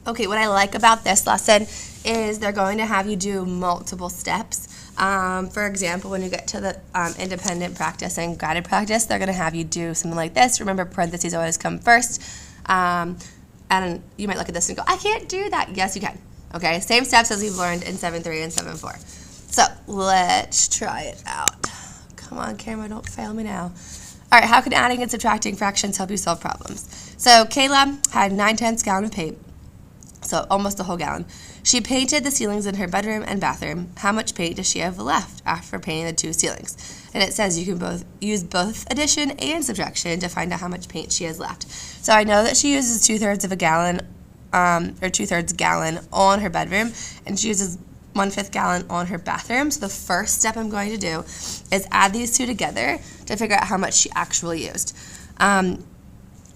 Okay, what I like about this lesson is they're going to have you do multiple steps. For example, when you get to the independent practice and guided practice, they're going to have you do something like this. Remember, parentheses always come first. And you might look at this and go, I can't do that. Yes, you can. Okay, same steps as we've learned in 7.3 and 7.4. So let's try it out. Come on, camera, don't fail me now. All right, how can adding and subtracting fractions help you solve problems? So Kayla had 9/10 gallon of paint, so almost a whole gallon. She painted the ceilings in her bedroom and bathroom. How much paint does she have left after painting the two ceilings? And it says you can use both addition and subtraction to find out how much paint she has left. So I know that she uses 2/3 of a gallon, or 2/3 gallon on her bedroom, and she uses 1/5 gallon on her bathroom. So the first step I'm going to do is add these two together to figure out how much she actually used.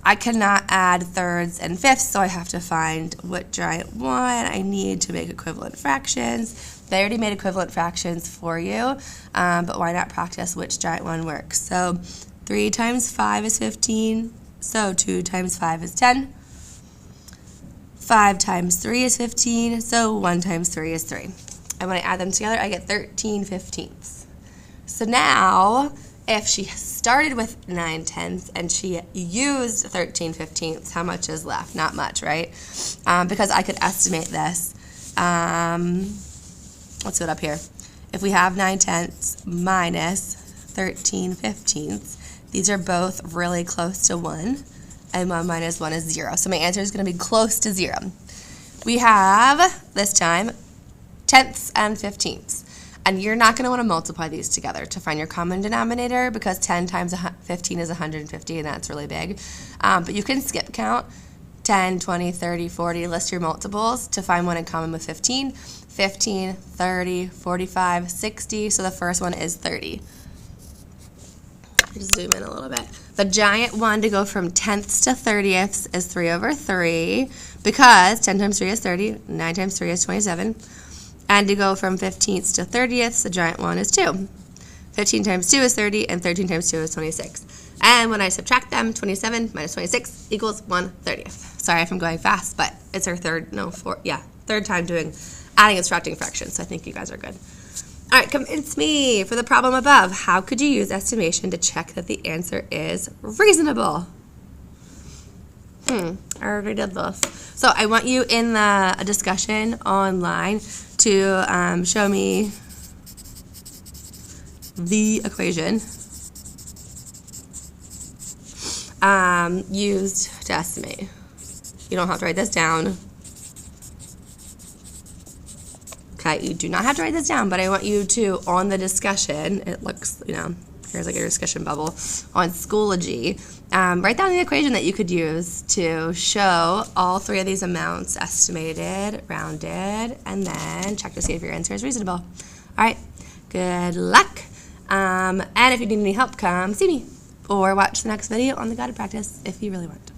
I cannot add thirds and fifths, so I have to find what giant one I need to make equivalent fractions. They already made equivalent fractions for you, but why not practice which giant one works? So 3 times 5 is 15, so 2 times 5 is 10. 5 times 3 is 15, so 1 times 3 is 3. And when I add them together, I get 13/15. So now, if she started with 9/10 and she used 13/15, how much is left? Not much, right? Because I could estimate this. Let's do it up here. If we have 9/10 minus 13/15, these are both really close to 1, and 1 minus 1 is 0. So my answer is going to be close to 0. We have, this time, tenths and 15ths. And you're not going to want to multiply these together to find your common denominator, because 10 times 15 is 150, and that's really big. But you can skip count 10, 20, 30, 40, list your multiples to find one in common with 15. 15, 30, 45, 60, so the first one is 30. Just zoom in a little bit. The giant one to go from tenths to 30ths is 3/3, because 10 times 3 is 30, 9 times 3 is 27. And to go from 15ths to 30ths, the giant one is 2. 15 times 2 is 30, and 13 times 2 is 26. And when I subtract them, 27 minus 26 equals 1/30. Sorry if I'm going fast, but it's our third time doing adding and subtracting fractions, so I think you guys are good. All right, convince me. For the problem above, how could you use estimation to check that the answer is reasonable? I already did this. So I want you in the discussion online to show me the equation used to estimate. You don't have to write this down. Okay, you do not have to write this down, but I want you to, on the discussion, it looks, here's like a discussion bubble, on Schoology, write down the equation that you could use to show all 3 of these amounts estimated, rounded, and then check to see if your answer is reasonable. All right, good luck. And if you need any help, come see me or watch the next video on the guided practice if you really want.